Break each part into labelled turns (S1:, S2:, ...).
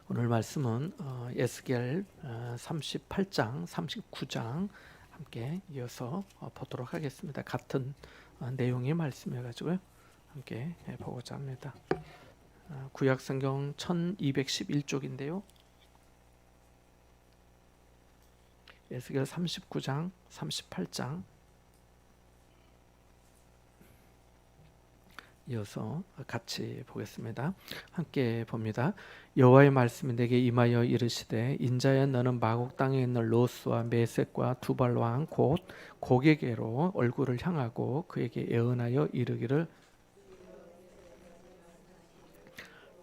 S1: 오늘 말씀은 에스겔 38장, 39장 함께 이어서 보도록 하겠습니다. 같은 내용의 말씀이어가지고요. 함께 보고자 합니다. 구약성경 1211쪽인데요. 에스겔 39장, 38장 이어서 같이 보겠습니다. 함께 봅니다. 여호와의 말씀이 내게 임하여 이르시되 인자야 너는 마곡 땅에 있는 로스와 메섹과 두발 왕 곧 고게게로 얼굴을 향하고 그에게 예언하여 이르기를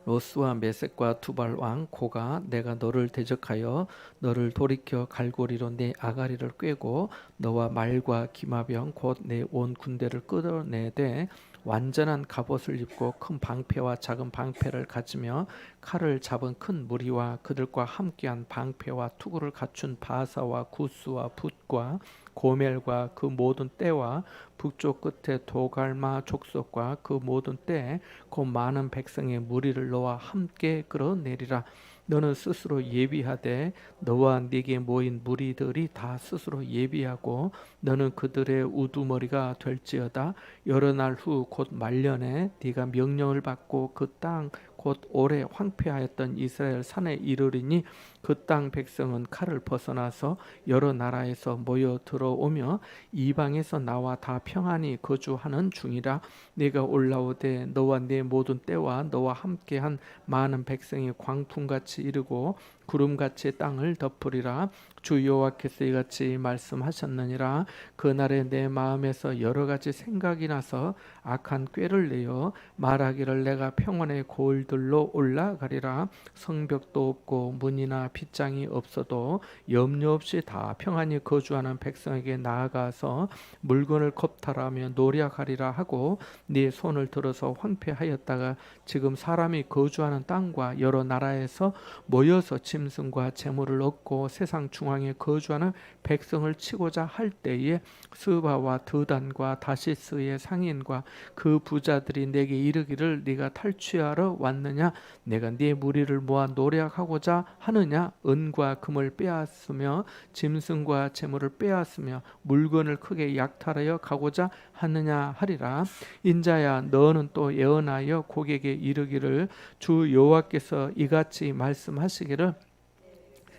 S1: 로스와 메섹과 두발 왕 고가 내가 너를 대적하여 너를 돌이켜 갈고리로 내 아가리를 꿰고 너와 말과 기마병 곧 내 온 군대를 끌어내되 완전한 갑옷을 입고 큰 방패와 작은 방패를 가지며 칼을 잡은 큰 무리와 그들과 함께한 방패와 투구를 갖춘 바사와 구스와 붓과 고멜과 그 모든 떼와 북쪽 끝에 도갈마 족속과 그 모든 때 곧 많은 백성의 무리를 너와 함께 끌어내리라. 너는 스스로 예비하되 너와 네게 모인 무리들이 다 스스로 예비하고 너는 그들의 우두머리가 될지어다. 여러 날 후 곧 말년에 네가 명령을 받고 그 땅 곧 오래 황폐하였던 이스라엘 산에 이르리니 그 땅 백성은 칼을 벗어나서 여러 나라에서 모여 들어오며 이방에서 나와 다 평안히 거주하는 중이라. 네가 올라오되 너와 네 모든 때와 너와 함께한 많은 백성이 광풍같이 이르고 구름같이 땅을 덮으리라. 주 여호와께서 이같이 말씀하셨느니라. 그날에 내 마음에서 여러 가지 생각이 나서 악한 꾀를 내어 말하기를 내가 평원의 고을들로 올라가리라. 성벽도 없고 문이나 빗장이 없어도 염려 없이 다 평안히 거주하는 백성에게 나아가서 물건을 겁탈하며 노력하리라 하고 네 손을 들어서 황폐하였다가 지금 사람이 거주하는 땅과 여러 나라에서 모여서 짐승과 재물을 얻고 세상 중앙에 거주하는 백성을 치고자 할 때에 스바와 드단과 다시스의 상인과 그 부자들이 내게 이르기를 네가 탈취하러 왔느냐? 내가 네 무리를 모아 노략하고자 하느냐? 은과 금을 빼앗으며 짐승과 재물을 빼앗으며 물건을 크게 약탈하여 가고자 하느냐 하리라. 인자야 너는 또 예언하여 고객에게 이르기를 주 여호와께서 이같이 말씀하시기를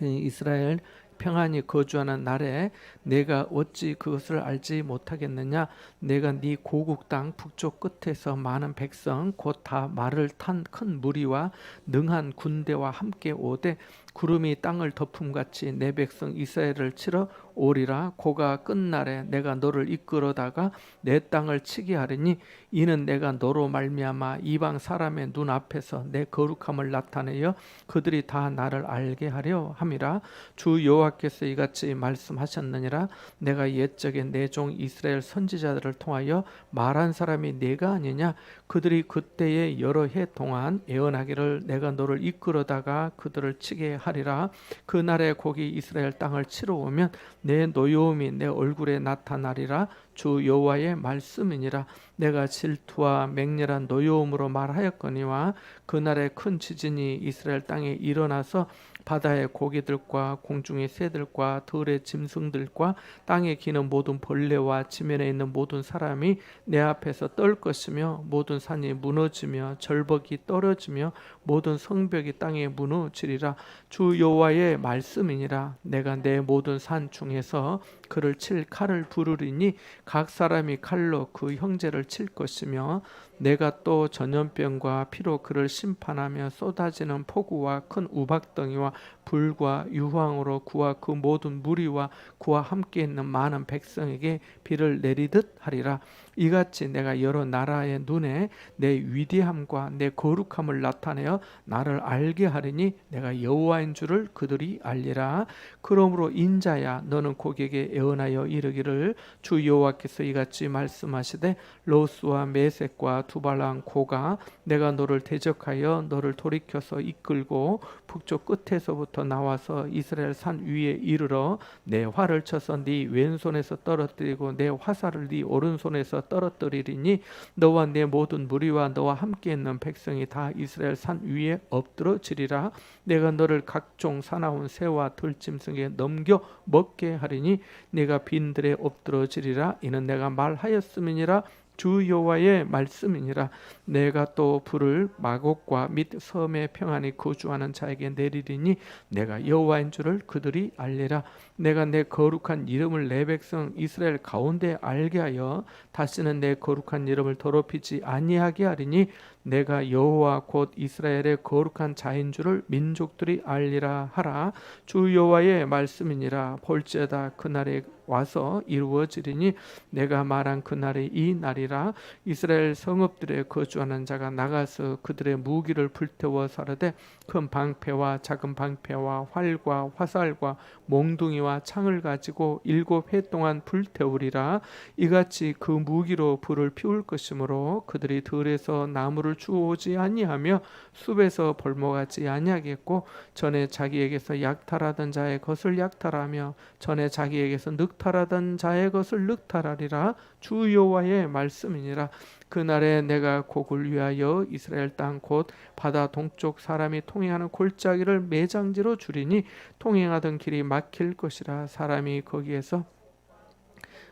S1: 이스라엘 평안히 거주하는 날에 내가 어찌 그것을 알지 못하겠느냐? 내가 네 고국 땅 북쪽 끝에서 많은 백성 곧 다 말을 탄 큰 무리와 능한 군대와 함께 오되 구름이 땅을 덮음같이 내 백성 이스라엘을 치러 오리라. 고가 끝날에 내가 너를 이끌어다가 내 땅을 치게 하리니 이는 내가 너로 말미암아 이방 사람의 눈 앞에서 내 거룩함을 나타내어 그들이 다 나를 알게 하려 함이라. 주 여호와께서 이같이 말씀하셨느니라. 내가 옛적에 내 종 이스라엘 선지자들을 통하여 말한 사람이 내가 아니냐? 그들이 그때의 여러 해 동안 예언하기를 내가 너를 이끌어다가 그들을 치게 하리라. 그날에 고기 이스라엘 땅을 치러 오면 내 노여움이 내 얼굴에 나타나리라. 주 여호와의 말씀이니라. 내가 질투와 맹렬한 노여움으로 말하였거니와 그날에 큰 지진이 이스라엘 땅에 일어나서 바다의 고기들과 공중의 새들과 들의 짐승들과 땅에 기는 모든 벌레와 지면에 있는 모든 사람이 내 앞에서 떨 것이며 모든 산이 무너지며 절벽이 떨어지며 모든 성벽이 땅에 무너지리라. 주 여호와의 말씀이니라. 내가 내 모든 산 중에서 그를 칠 칼을 부르리니 각 사람이 칼로 그 형제를 칠 것이며 내가 또 전염병과 피로 그를 심판하며 쏟아지는 폭우와 큰 우박덩이와 불과 유황으로 그와 그 모든 무리와 그와 함께 있는 많은 백성에게 비를 내리듯 하리라. 이같이 내가 여러 나라의 눈에 내 위대함과 내 거룩함을 나타내어 나를 알게 하리니 내가 여호와인 줄을 그들이 알리라. 그러므로 인자야 너는 고객에게 예언하여 이르기를 주 여호와께서 이같이 말씀하시되 로스와 메섹과 두발랑 고가 내가 너를 대적하여 너를 돌이켜서 이끌고 북쪽 끝에서부터 너로부터 나와서 이스라엘 산 위에 이르러 내 활을 쳐서 네 왼손에서 떨어뜨리고 내 화살을 네 오른손에서 떨어뜨리리니 너와 내 모든 무리와 너와 함께 있는 백성이 다 이스라엘 산 위에 엎드러지리라. 내가 너를 각종 사나운 새와 들짐승에 넘겨 먹게 하리니 내가 빈들에 엎드러지리라. 이는 내가 말하였음이니라. 주 여호와의 말씀이니라. 내가 또 불을 마곡과 및 섬에 평안히 거주하는 자에게 내리리니 내가 여호와인 줄을 그들이 알리라. 내가 내 거룩한 이름을 내 백성 이스라엘 가운데 알게 하여 다시는 내 거룩한 이름을 더럽히지 아니하게 하리니 내가 여호와 곧 이스라엘의 거룩한 자인 줄을 민족들이 알리라 하라. 주 여호와의 말씀이니라. 볼지어다 그날에 와서 이루어지리니 내가 말한 그날이 이 날이라. 이스라엘 성읍들에 거주하는 자가 나가서 그들의 무기를 불태워 사르되 큰 방패와 작은 방패와 활과 화살과 몽둥이와 창을 가지고 7해 동안 불태우리라. 이같이 그 무기로 불을 피울 것이므로 그들이 들에서 나무를 주워오지 아니하며 숲에서 벌목하지 아니하겠고 전에 자기에게서 약탈하던 자의 것을 약탈하며 전에 자기에게서 늑탈하던 자의 것을 늑탈하리라. 주 여호와의 말씀이니라. 그날에 내가 곡을 위하여 이스라엘 땅 곧 바다 동쪽 사람이 통행하는 골짜기를 매장지로 주리니 통행하던 길이 막힐 것이라. 사람이 거기에서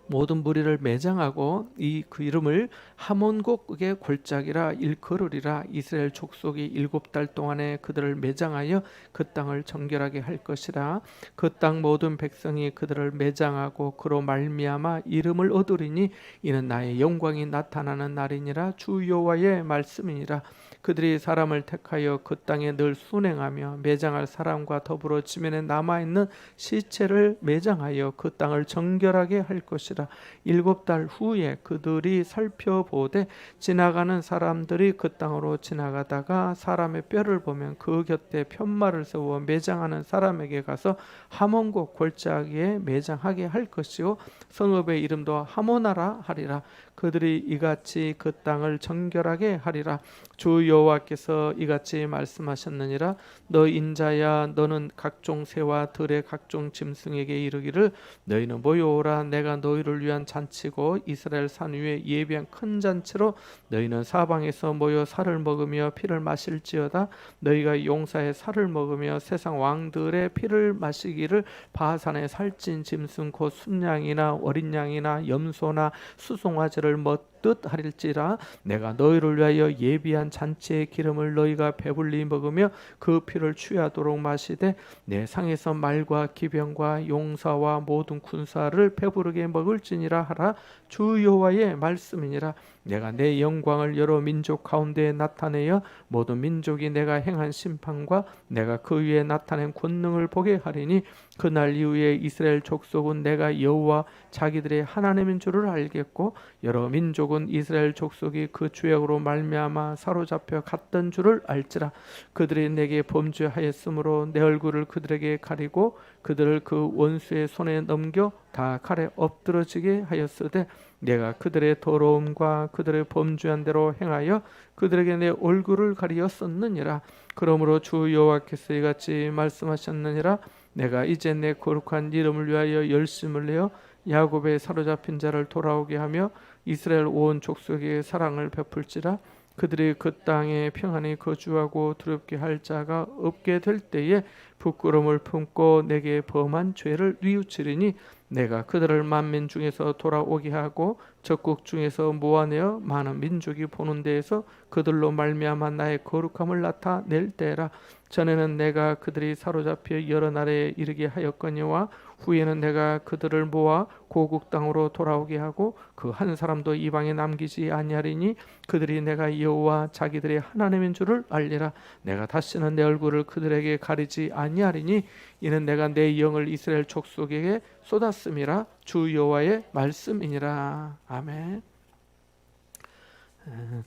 S1: 모든 무리를 매장하고 그 이름을 하몬곡의 골짜기라 일컬으리라. 이스라엘 족속이 7달 동안에 그들을 매장하여 그 땅을 정결하게 할 것이라. 그 땅 모든 백성이 그들을 매장하고 그로 말미암아 이름을 얻으리니 이는 나의 영광이 나타나는 날이니라. 주 여호와의 말씀이니라. 그들이 사람을 택하여 그 땅에 늘 순행하며 매장할 사람과 더불어 지면에 남아있는 시체를 매장하여 그 땅을 정결하게 할 것이라. 7달 후에 그들이 살펴보되 지나가는 사람들이 그 땅으로 지나가다가 사람의 뼈를 보면 그 곁에 편말을 세워 매장하는 사람에게 가서 하몬곡 골짜기에 매장하게 할 것이요 성읍의 이름도 하모나라 하리라. 그들이 이같이 그 땅을 정결하게 하리라. 주 여호와께서 이같이 말씀하셨느니라. 너 인자야, 너는 각종 새와 들의 각종 짐승에게 이르기를 너희는 모여오라. 내가 너희를 위한 잔치고 이스라엘 산 위에 예비한 큰 잔치로 너희는 사방에서 모여 살을 먹으며 피를 마실지어다. 너희가 용사의 살을 먹으며 세상 왕들의 피를 마시기를 바산의 살찐 짐승 곧 순양이나 어린 양이나 염소나 수송아지를 먹듯 하릴지라. 내가 너희를 위하여 예비한 잔치의 기름을 너희가 배불리 먹으며 그 피를 취하도록 마시되 내 상에서 말과 기병과 용사와 모든 군사를 배부르게 먹을지니라 하라. 주 여호와의 말씀이니라. 내가 내 영광을 여러 민족 가운데에 나타내어 모든 민족이 내가 행한 심판과 내가 그 위에 나타낸 권능을 보게 하리니 그날 이후에 이스라엘 족속은 내가 여호와 자기들의 하나님인 줄을 알겠고 여러 민족은 이스라엘 족속이 그 죄악으로 말미암아 사로잡혀 갔던 줄을 알지라. 그들이 내게 범죄하였으므로 내 얼굴을 그들에게 가리고 그들을 그 원수의 손에 넘겨 다 칼에 엎드러지게 하였으되 내가 그들의 더러움과 그들의 범죄한 대로 행하여 그들에게 내 얼굴을 가리었었느니라. 그러므로 주 여호와께서 이같이 말씀하셨느니라. 내가 이제 내 거룩한 이름을 위하여 열심을 내어 야곱의 사로잡힌 자를 돌아오게 하며 이스라엘 온 족속에게 사랑을 베풀지라. 그들이 그 땅에 평안히 거주하고 두렵게 할 자가 없게 될 때에 부끄러움을 품고 내게 범한 죄를 뉘우치리니 내가 그들을 만민 중에서 돌아오게 하고 적국 중에서 모아내어 많은 민족이 보는 데에서 그들로 말미암아 나의 거룩함을 나타낼 때라. 전에는 내가 그들이 사로잡혀 여러 나라에 이르게 하였거니와 후에는 내가 그들을 모아 고국 땅으로 돌아오게 하고 그 한 사람도 이방에 남기지 아니하리니 그들이 내가 여호와 자기들의 하나님인 줄을 알리라. 내가 다시는 내 얼굴을 그들에게 가리지 아니하리니 이는 내가 내 영을 이스라엘 족속에게 쏟았음이라. 주 여호와의 말씀이니라. 아멘.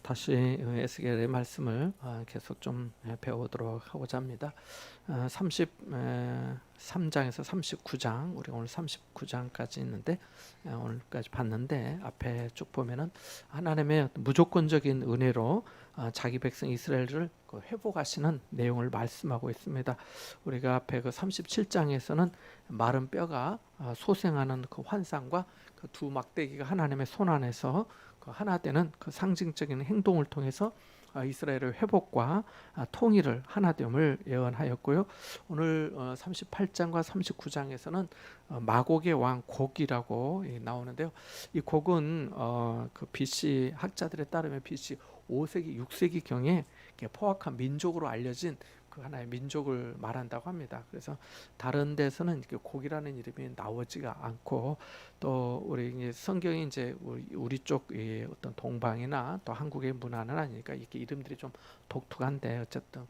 S1: 다시 에스겔의 말씀을 계속 좀 배워보도록 하고자 합니다. 33장에서 39장, 우리가 오늘 39장까지 있는데 오늘까지 봤는데 앞에 쭉 보면은 하나님의 무조건적인 은혜로 자기 백성 이스라엘을 회복하시는 내용을 말씀하고 있습니다. 우리가 앞에 그 37장에서는 마른 뼈가 소생하는 그 환상과 그 두 막대기가 하나님의 손 안에서 그 하나 되는 그 상징적인 행동을 통해서 이스라엘의 회복과 통일을 하나됨을 예언하였고요. 오늘 38장과 39장에서는 마곡의 왕 곡이라고 나오는데요. 이 곡은 그 BC 학자들에 따르면 BC 5세기, 6세기 경에 포악한 민족으로 알려진 그 하나의 민족을 말한다고 합니다. 그래서 다른 데서는 이렇게 곡이라는 이름이 나오지가 않고 또 우리 성경이 이제 우리 쪽 어떤 동방이나 또 한국의 문화는 아니니까 이렇게 이름들이 좀 독특한데 어쨌든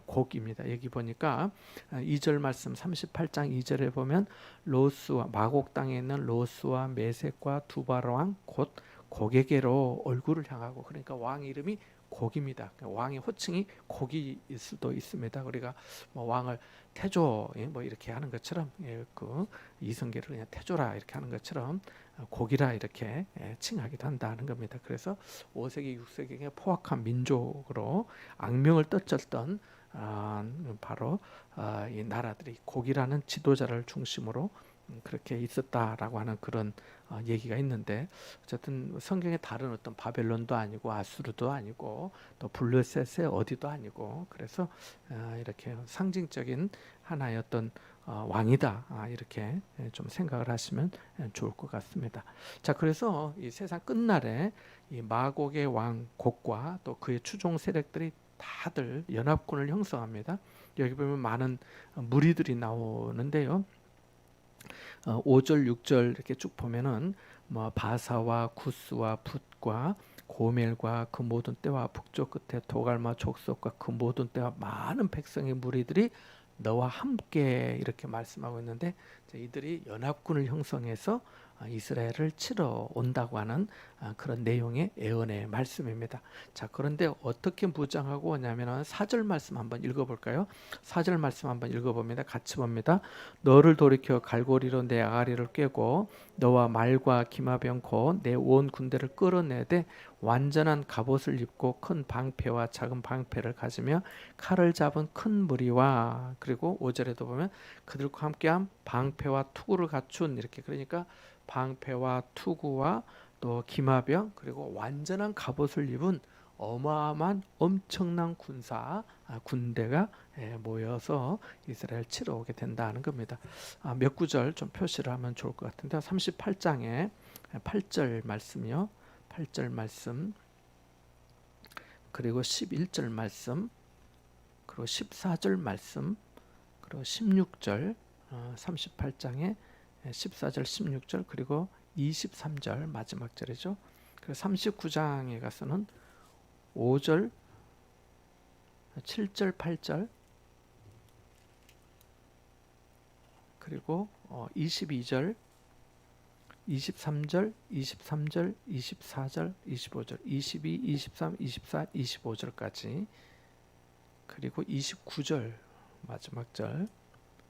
S1: 곡입니다. 여기 보니까 2절 말씀 38장 2절에 보면 로스와 마곡 땅에 있는 로스와 메섹과 두발 왕 곧 곡에게로 얼굴을 향하고, 그러니까 왕 이름이 곡입니다. 왕의 호칭이 곡일 수도 있습니다. 우리가 뭐 왕을 태조 뭐 이렇게 하는 것처럼 그 이성계를 그냥 태조라 이렇게 하는 것처럼 곡이라 이렇게 칭하기도 한다는 겁니다. 그래서 5세기 6세기에 포악한 민족으로 악명을 떨쳤던 바로 이 나라들이 곡이라는 지도자를 중심으로 그렇게 있었다라고 하는 그런 얘기가 있는데, 어쨌든 성경에 다른 어떤 바벨론도 아니고 아수르도 아니고 또 블레셋의 어디도 아니고, 그래서 이렇게 상징적인 하나의 어떤 왕이다, 이렇게 좀 생각을 하시면 좋을 것 같습니다. 자, 그래서 이 세상 끝날에 이 마곡의 왕 곡과 또 그의 추종 세력들이 다들 연합군을 형성합니다. 여기 보면 많은 무리들이 나오는데요. 5절, 6절 이렇게 쭉 보면은 뭐 바사와 구스와 붓과 고멜과 그 모든 때와 북쪽 끝에 도갈마 족속과 그 모든 때와 많은 백성의 무리들이 너와 함께 이렇게 말씀하고 있는데, 이들이 연합군을 형성해서 이스라엘을 치러 온다고 하는 그런 내용의 예언의 말씀입니다. 자, 그런데 어떻게 무장하고 오냐면은 4절 말씀 한번 읽어볼까요? 4절 말씀 한번 읽어봅니다. 같이 봅니다. 너를 돌이켜 갈고리로 내 아가리를 꿰고 너와 말과 기마병 곧 내 온 군대를 끌어내되 완전한 갑옷을 입고 큰 방패와 작은 방패를 가지며 칼을 잡은 큰 무리와, 그리고 5절에도 보면 그들과 함께한 방패와 투구를 갖춘, 이렇게, 그러니까 방패와 투구와 또 기마병 그리고 완전한 갑옷을 입은 어마어마한 엄청난 군대가 모여서 이스라엘 치러 오게 된다는 겁니다. 몇 구절 좀 표시를 하면 좋을 것 같은데, 38장에 8절 말씀이요. 8절 말씀, 그리고 11절 말씀, 그리고 14절 말씀, 그리고 16절, 38장에 14절, 16절, 그리고 23절 마지막 절이죠. 그리고 39장에 가서는 5절, 7절, 8절, 그리고 22절, 23절, 23절, 24절, 25절, 22, 23, 24, 25절까지, 그리고 29절 마지막 절,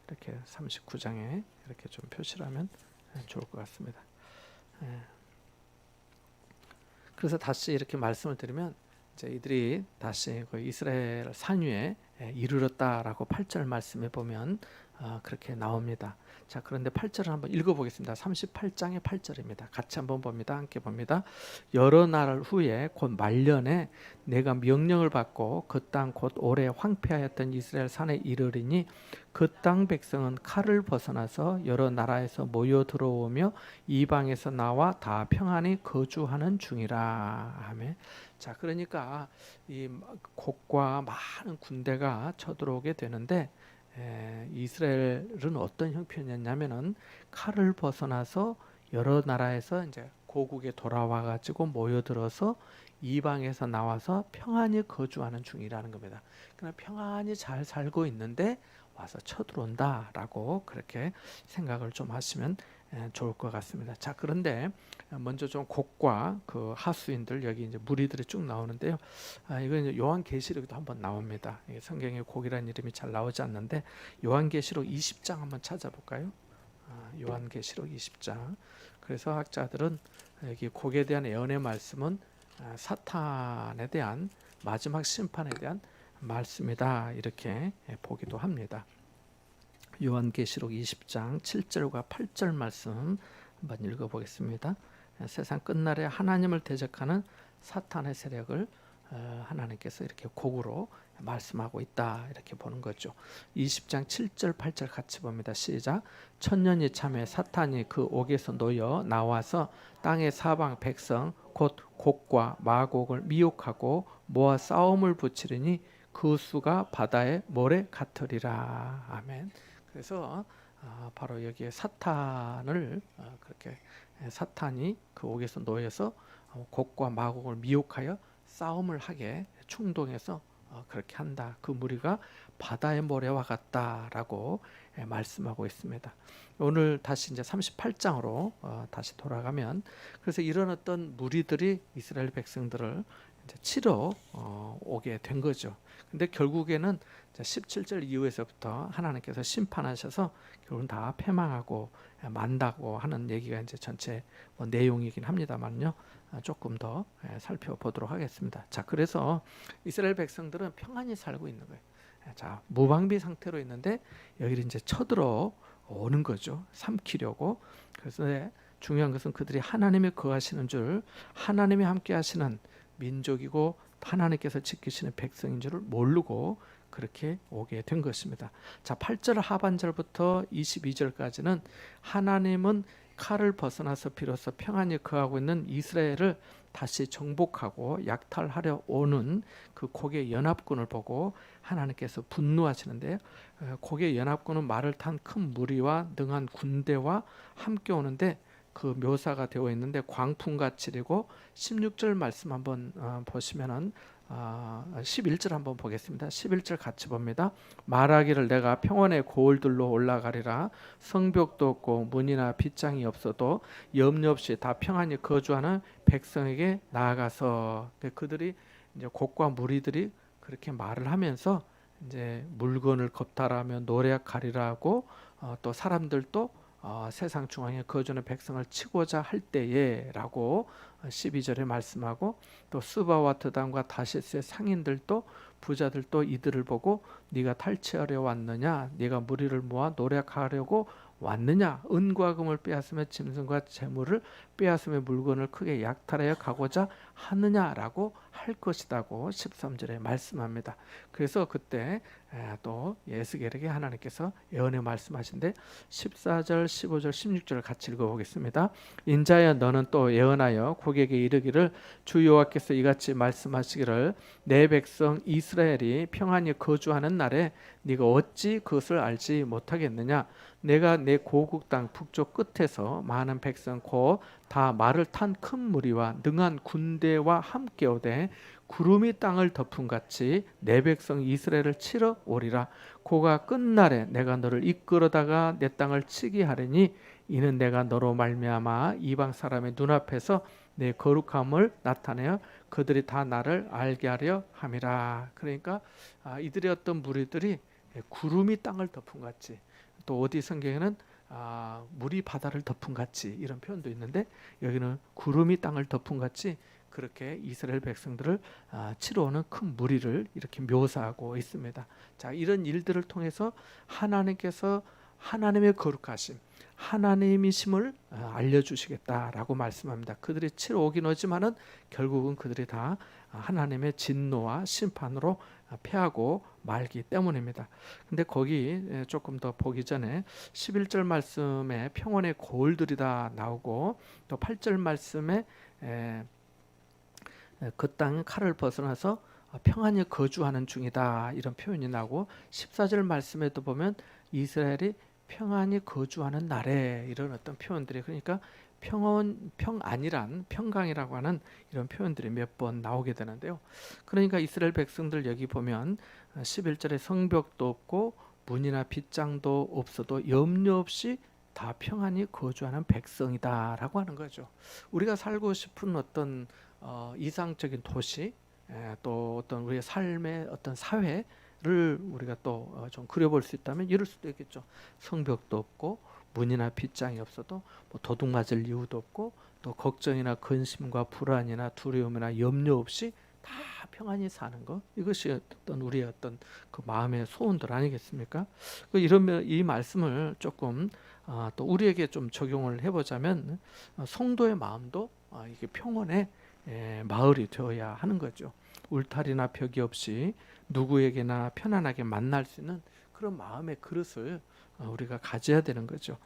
S1: 이렇게 39장에 이렇게 좀 표시를 하면 좋을 것 같습니다. 그래서 다시 이렇게 말씀을 드리면, 이제 이들이 다시 그 이스라엘 산 위에 이르렀다라고 8절 말씀에 보면 그렇게 나옵니다. 자, 그런데 8절을 한번 읽어보겠습니다. 38장의 8절입니다. 같이 한번 봅니다. 함께 봅니다. 여러 날 후에 곧 말년에 내가 명령을 받고 그 땅 곧 오래 황폐하였던 이스라엘 산에 이르리니 그 땅 백성은 칼을 벗어나서 여러 나라에서 모여 들어오며 이방에서 나와 다 평안히 거주하는 중이라 하며, 자, 그러니까 이 곡과 많은 군대가 쳐들어오게 되는데, 이스라엘은 어떤 형편이었냐면은 칼을 벗어나서 여러 나라에서 이제 고국에 돌아와 가지고 모여들어서 이방에서 나와서 평안히 거주하는 중이라는 겁니다. 그러니까 평안히 잘 살고 있는데 와서 쳐들어온다라고 그렇게 생각을 좀 하시면 좋을 것 같습니다. 자, 그런데 먼저 좀 곡과 그 하수인들 여기 이제 무리들이 쭉 나오는데요. 이건 이제 요한계시록에도 한번 나옵니다. 이게 성경에 곡이라는 이름이 잘 나오지 않는데 요한계시록 20장 한번 찾아볼까요? 요한계시록 20장. 그래서 학자들은 여기 곡에 대한 예언의 말씀은 사탄에 대한 마지막 심판에 대한 말씀이다 이렇게 보기도 합니다. 요한계시록 20장 7절과 8절 말씀 한번 읽어보겠습니다. 세상 끝날에 하나님을 대적하는 사탄의 세력을 하나님께서 이렇게 곡으로 말씀하고 있다 이렇게 보는 거죠. 20장 7절 8절 같이 봅니다. 시작. 천년이 참에 사탄이 그 옥에서 놓여 나와서 땅의 사방 백성 곧 곡과 마곡을 미혹하고 모아 싸움을 붙이리니 그 수가 바다의 모래 같으리라. 아멘. 그래서 바로 여기에 사탄을 그렇게 사탄이 그 옥에서 놓여서 곡과 마곡을 미혹하여 싸움을 하게 충동해서 그렇게 한다. 그 무리가 바다의 모래와 같다라고 말씀하고 있습니다. 오늘 다시 이제 38장으로 다시 돌아가면 그래서 이런 어떤 무리들이 이스라엘 백성들을 이제 치러 오게 된 거죠. 근데 결국에는 17절 이후에서부터 하나님께서 심판하셔서 결국은 다 패망하고 만다고 하는 얘기가 이제 전체 내용이긴 합니다만요. 조금 더 살펴보도록 하겠습니다. 자, 그래서 이스라엘 백성들은 평안히 살고 있는 거예요. 자, 무방비 상태로 있는데 여기를 이제 쳐들어 오는 거죠. 삼키려고. 그래서 중요한 것은 그들이 하나님이 거하시는 줄, 하나님이 함께 하시는 민족이고 하나님께서 지키시는 백성인 줄을 모르고 그렇게 오게 된 것입니다. 자, 8절 하반절부터 22절까지는 하나님은 칼을 벗어나서 비로소 평안히 거하고 있는 이스라엘을 다시 정복하고 약탈하려 오는 그 곡의 연합군을 보고 하나님께서 분노하시는데요. 곡의 연합군은 말을 탄 큰 무리와 능한 군대와 함께 오는데 그 묘사가 되어 있는데 광풍같이 이고 16절 말씀 한번 보시면은 11절 한번 보겠습니다. 11절 같이 봅니다. 말하기를 내가 평원의 고을들로 올라가리라. 성벽도 없고 문이나 빗장이 없어도 염려 없이 다 평안히 거주하는 백성에게 나아가서 그들이 이제 곡과 무리들이 그렇게 말을 하면서 이제 물건을 겁탈하며 노력하리라 하고 또 사람들도 세상 중앙에 거주하는 백성을 치고자 할 때에라고 12절에 말씀하고 또 스바와 드단과 다시스의 상인들도 부자들도 이들을 보고 네가 탈취하려 왔느냐 네가 무리를 모아 노력하려고 왔느냐 은과 금을 빼앗으며 짐승과 재물을 빼앗으며 물건을 크게 약탈하여 가고자 하느냐라고 할 것이라고 13절에 말씀합니다. 그래서 그때 또 예스겔에게 하나님께서 예언의 말씀하신데 14절 15절 16절 같이 읽어보겠습니다. 인자여 너는 또 예언하여 고객에게 이르기를 주 여호와께서 이같이 말씀하시기를 내 백성 이스라엘이 평안히 거주하는 날에 네가 어찌 그것을 알지 못하겠느냐 내가 내 고국 땅 북쪽 끝에서 많은 백성 곧 다 말을 탄 큰 무리와 능한 군대와 함께 오되 구름이 땅을 덮은 같이 내 백성 이스라엘을 치러 오리라. 고가 끝날에 내가 너를 이끌어다가 내 땅을 치게 하리니 이는 내가 너로 말미암아 이방 사람의 눈앞에서 내 거룩함을 나타내어 그들이 다 나를 알게 하려 함이라. 그러니까 이들의 어떤 무리들이 구름이 땅을 덮은 같이 또 어디 성경에는 물이 바다를 덮은 같이 이런 표현도 있는데 여기는 구름이 땅을 덮은 같이 그렇게 이스라엘 백성들을 치러 오는 큰 무리를 이렇게 묘사하고 있습니다. 자, 이런 일들을 통해서 하나님께서 하나님의 거룩하심, 하나님이심을 알려주시겠다라고 말씀합니다. 그들이 치러 오긴 오지만은 결국은 그들이 다 하나님의 진노와 심판으로 패하고 말기 때문입니다. 근데 거기 조금 더 보기 전에 11절 말씀에 평원의 고을들이 다 나오고 또 8절 말씀에 그 땅에 칼을 벗어나서 평안히 거주하는 중이다 이런 표현이 나고 14절 말씀에도 보면 이스라엘이 평안히 거주하는 날에 이런 어떤 표현들이 그러니까 평안이란 평강이라고 하는 이런 표현들이 몇 번 나오게 되는데요. 그러니까 이스라엘 백성들 여기 보면 11절에 성벽도 없고 문이나 빗장도 없어도 염려 없이 다 평안히 거주하는 백성이다라고 하는 거죠. 우리가 살고 싶은 어떤 이상적인 도시, 또 어떤 우리의 삶의 어떤 사회를 우리가 또 좀 그려볼 수 있다면 이럴 수도 있겠죠. 성벽도 없고 문이나 빗장이 없어도 뭐 도둑 맞을 이유도 없고 또 걱정이나 근심과 불안이나 두려움이나 염려 없이 다 평안히 사는 것, 이것이 어떤 우리의 어떤 그 마음의 소원들 아니겠습니까? 이러면 이 말씀을 조금 또 우리에게 좀 적용을 해보자면 성도의 마음도 이게 평온의 마을이 되어야 하는 거죠. 울타리나 벽이 없이 누구에게나 편안하게 만날 수 있는 그런 마음의 그릇을 우리가 가져야 되는 거죠.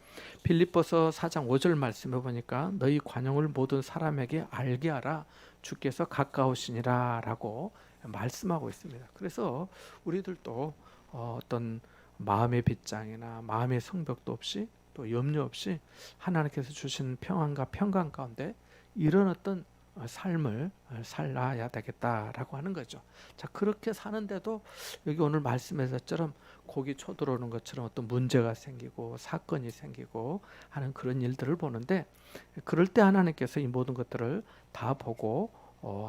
S1: 빌립보서 4장 5절 말씀해 보니까 너희 관용을 모든 사람에게 알게 하라, 주께서 가까우시니라 라고 말씀하고 있습니다. 그래서 우리들도 어떤 마음의 빗장이나 마음의 성벽도 없이 또 염려 없이 하나님께서 주신 평안과 평강 가운데 이런 어떤 삶을 살아야 되겠다라고 하는 거죠. 자, 그렇게 사는데도 여기 오늘 말씀에서처럼 고기 쳐들어오는 것처럼 어떤 문제가 생기고 사건이 생기고 하는 그런 일들을 보는데, 그럴 때 하나님께서 이 모든 것들을 다 보고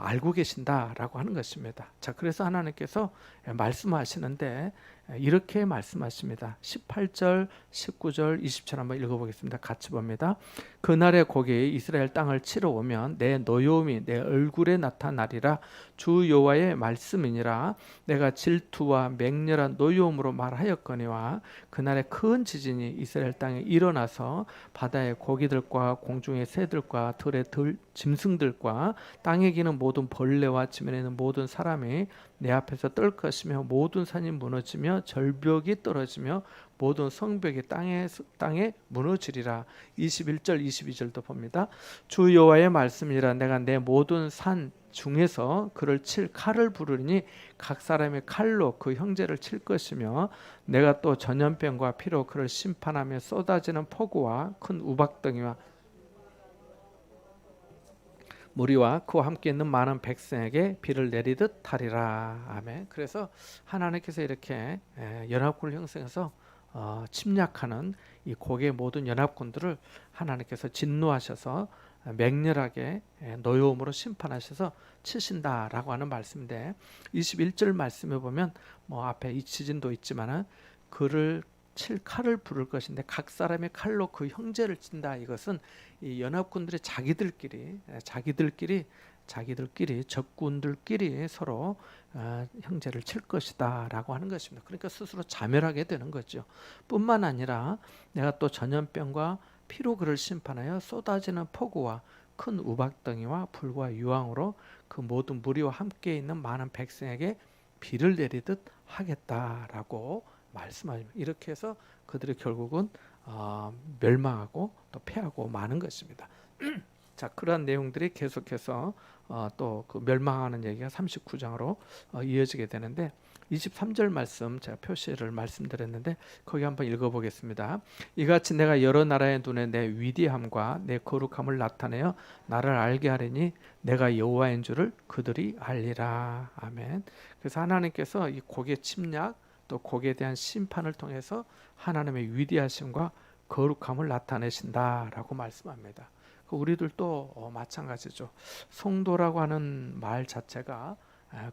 S1: 알고 계신다라고 하는 것입니다. 자, 그래서 하나님께서 말씀하시는데 이렇게 말씀하십니다. 18절, 19절, 20절 한번 읽어보겠습니다. 같이 봅니다. 그날의 고기 이스라엘 땅을 치러 오면 내 노여움이 내 얼굴에 나타나리라. 주 여호와의 말씀이니라. 내가 질투와 맹렬한 노여움으로 말하였거니와 그날의 큰 지진이 이스라엘 땅에 일어나서 바다의 고기들과 공중의 새들과 들의 짐승들과 땅에 기는 모든 벌레와 지면에 있는 모든 사람이 내 앞에서 떨 것이며 모든 산이 무너지며 절벽이 떨어지며 모든 성벽이 땅에 무너지리라. 21절 22절도 봅니다. 주 여호와의 말씀이라. 내가 내 모든 산 중에서 그를 칠 칼을 부르니 각 사람의 칼로 그 형제를 칠 것이며 내가 또 전염병과 피로 그를 심판하며 쏟아지는 폭우와 큰 우박덩이와 무리와 그와 함께 있는 많은 백성에게 비를 내리듯 하리라. 아멘. 그래서 하나님께서 이렇게 연합군을 형성해서 침략하는 이 고개 모든 연합군들을 하나님께서 진노하셔서 맹렬하게 노여움으로 심판하셔서 치신다라고 하는 말씀인데, 21절 말씀에 보면 뭐 앞에 이 지진도 있지만은 그를 칠 칼을 부를 것인데 각 사람의 칼로 그 형제를 친다. 이것은 이 연합군들이 자기들끼리 적군들끼리 서로 형제를 칠 것이다라고 하는 것입니다. 그러니까 스스로 자멸하게 되는 거죠. 뿐만 아니라 내가 또 전염병과 피로 그를 심판하여 쏟아지는 폭우와 큰 우박덩이와 불과 유황으로 그 모든 무리와 함께 있는 많은 백성에게 비를 내리듯 하겠다라고 말씀하십니다. 이렇게 해서 그들이 결국은 멸망하고 또 패하고 마는 것입니다. 자, 그러한 내용들이 계속해서 또 그 멸망하는 얘기가 39장으로 이어지게 되는데, 23절 말씀 제가 표시를 말씀드렸는데 거기 한번 읽어보겠습니다. 이같이 내가 여러 나라의 눈에 내 위대함과 내 거룩함을 나타내어 나를 알게 하리니 내가 여호와인 줄을 그들이 알리라. 아멘. 그래서 하나님께서 이 고개 침략 또 거기에 대한 심판을 통해서 하나님의 위대하심과 거룩함을 나타내신다라고 말씀합니다. 우리들도 마찬가지죠. 성도라고 하는 말 자체가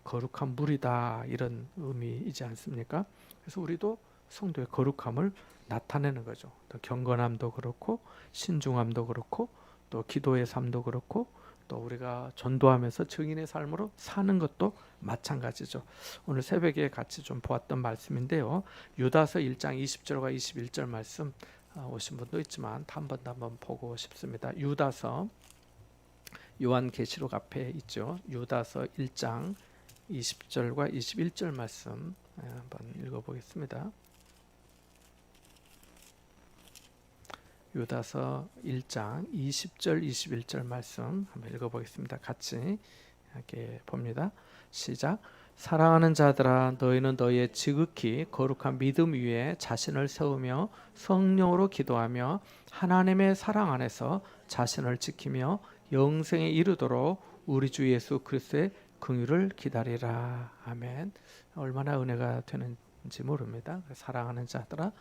S1: 거룩한 물이다, 이런 의미이지 않습니까? 그래서 우리도 성도의 거룩함을 나타내는 거죠. 또 경건함도 그렇고 신중함도 그렇고 또 기도의 삶도 그렇고 또 우리가 전도하면서 증인의 삶으로 사는 것도 마찬가지죠. 오늘 새벽에 같이 좀 보았던 말씀인데요. 유다서 1장 20절과 21절 말씀 오신 분도 있지만 한 번 더 한번 보고 싶습니다. 유다서, 요한계시록 앞에 있죠. 유다서 1장 20절과 21절 말씀 한번 읽어보겠습니다. 유다서 1장 20절 21절 말씀 한번 읽어보겠습니다. 같이 이렇게 봅니다. 시작. 사랑하는 자들아, 너희는 너희의 지극히 거룩한 믿음 위에 자신을 세우며 성령으로 기도하며 하나님의 사랑 안에서 자신을 지키며 영생에 이르도록 우리 주 예수 그리스도의 긍휼을 기다리라. 아멘. 얼마나 은혜가 되는지 모릅니다. 사랑하는 자들아,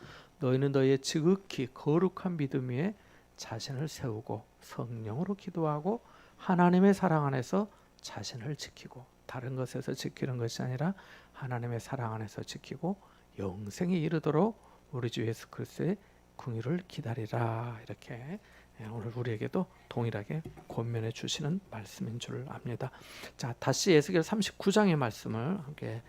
S1: 너희는 너희의 지극히 거룩한 믿음 위에 자신을 세우고 성령으로 기도하고 하나님의 사랑 안에서 자신을 지키고, 다른 것에서 지키는 것이 아니라 하나님의 사랑 안에서 지키고 영생에 이르도록 우리 주 예수 그리스도의 궁유를 기다리라. 이렇게 오늘 우리에게도 동일하게 권면해 주시는 말씀인 줄 압니다. 자, 다시 에스겔 39장의 말씀을 함께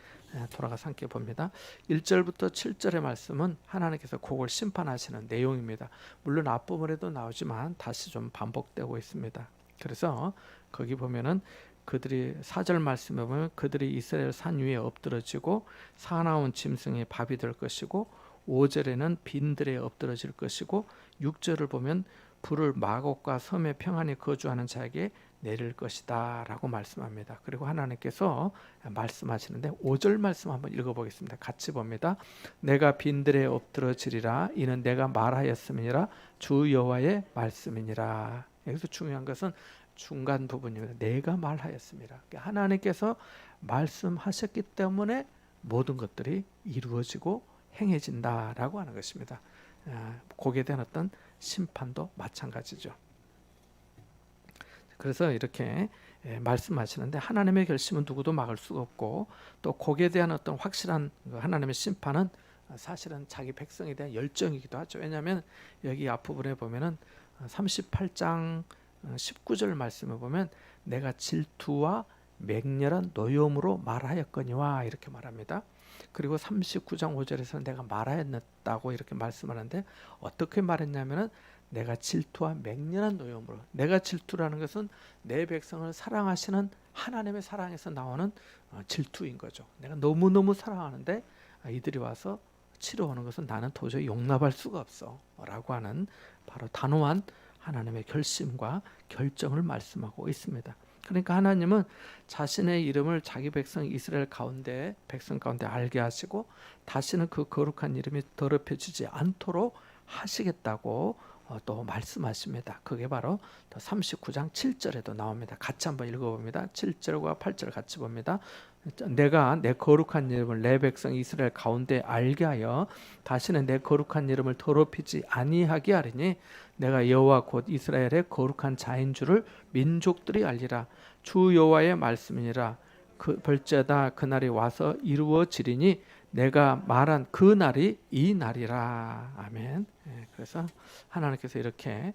S1: 돌아가서 함께 봅니다. 1절부터 7절의 말씀은 하나님께서 그걸 심판하시는 내용입니다. 물론 앞부분에도 나오지만 다시 좀 반복되고 있습니다. 그래서 거기 보면은 그들이 4절 말씀에 보면 그들이 이스라엘 산 위에 엎드러지고 사나운 짐승의 밥이 될 것이고, 5절에는 빈들에 엎드러질 것이고, 6절을 보면 불을 마곡과 섬에 평안히 거주하는 자에게 내릴 것이다 라고 말씀합니다. 그리고 하나님께서 말씀하시는데 5절 말씀 한번 읽어보겠습니다. 같이 봅니다. 내가 빈들에 엎드러지리라. 이는 내가 말하였음이니라. 주 여호와의 말씀이니라. 여기서 중요한 것은 중간 부분입니다. 내가 말하였습니다. 하나님께서 말씀하셨기 때문에 모든 것들이 이루어지고 행해진다라고 하는 것입니다. 거기에 대한 어떤 심판도 마찬가지죠. 그래서 이렇게 말씀하시는데 하나님의 결심은 누구도 막을 수가 없고, 또 거기에 대한 어떤 확실한 하나님의 심판은 사실은 자기 백성에 대한 열정이기도 하죠. 왜냐하면 여기 앞부분에 보면은 38장 19절 말씀을 보면 내가 질투와 맹렬한 노여움으로 말하였거니와 이렇게 말합니다. 그리고 39장 5절에서는 내가 말하였다고 이렇게 말씀하는데, 어떻게 말했냐면은 내가 질투와 맹렬한 노여움으로, 내가 질투라는 것은 내 백성을 사랑하시는 하나님의 사랑에서 나오는 질투인 거죠. 내가 너무너무 사랑하는데 이들이 와서 치러오는 것은 나는 도저히 용납할 수가 없어 라고 하는 바로 단호한 하나님의 결심과 결정을 말씀하고 있습니다. 그러니까 하나님은 자신의 이름을 자기 백성 이스라엘 가운데, 백성 가운데 알게 하시고 다시는 그 거룩한 이름이 더럽혀지지 않도록 하시겠다고 또 말씀하십니다. 그게 바로 39장 7절에도 나옵니다. 같이 한번 읽어봅니다. 7절과 8절 같이 봅니다. 내가 내 거룩한 이름을 내 백성 이스라엘 가운데 알게 하여 다시는 내 거룩한 이름을 더럽히지 아니하게 하리니 내가 여호와 곧 이스라엘의 거룩한 자인 줄을 민족들이 알리라. 주 여호와의 말씀이니라. 그 벌제다 그날이 와서 이루어지리니 내가 말한 그 날이 이 날이라. 아멘. 그래서 하나님께서 이렇게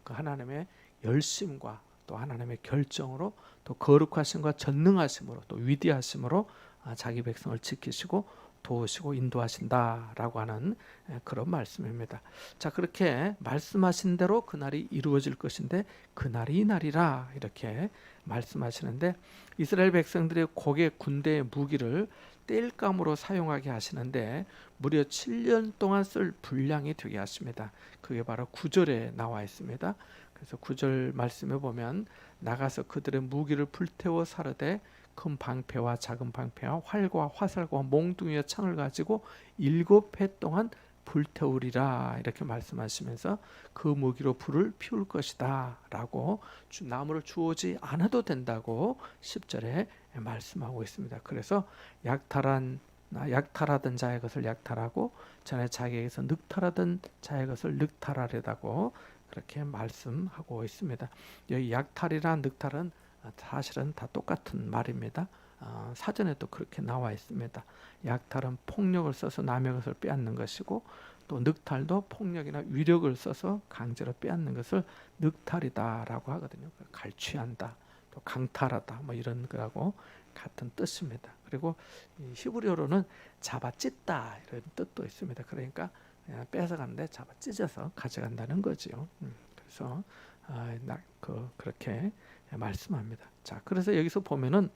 S1: 그 하나님의 열심과 또 하나님의 결정으로 또 거룩하심과 전능하심으로 또 위대하심으로 자기 백성을 지키시고 도우시고 인도하신다라고 하는 그런 말씀입니다. 자, 그렇게 말씀하신 대로 그날이 이루어질 것인데 그날이 이 날이라 이렇게 말씀하시는데, 이스라엘 백성들의 곡의 군대의 무기를 땔감으로 사용하게 하시는데 무려 7년 동안 쓸 분량이 되게 하십니다. 그게 바로 9절에 나와 있습니다. 그래서 9절 말씀에 보면 나가서 그들의 무기를 불태워 사르되 큰 방패와 작은 방패와 활과 화살과 몽둥이와 창을 가지고 7해 동안 불태우리라 이렇게 말씀하시면서 그 무기로 불을 피울 것이다 라고 나무를 주오지 않아도 된다고 10절에 말씀하고 있습니다. 그래서 약탈하던 자의 것을 약탈하고 전에 자기에게서 늑탈하던 자의 것을 늑탈하려다고 그렇게 말씀하고 있습니다. 여기 약탈이나 늑탈은 사실은 다 똑같은 말입니다. 사전에도 그렇게 나와 있습니다. 약탈은 폭력을 써서 남의 것을 빼앗는 것이고, 또 늑탈도 폭력이나 위력을 써서 강제로 빼앗는 것을 늑탈이다라고 하거든요. 갈취한다, 또 강탈하다, 뭐 이런 거하고 같은 뜻입니다. 그리고 히브리어로는 잡아찢다 이런 뜻도 있습니다. 그러니까 뺏어가는데 잡아 찢어서 가져간다는 거죠. 그래서 그렇게 말씀합니다. 자, 그래서 여기서 보면은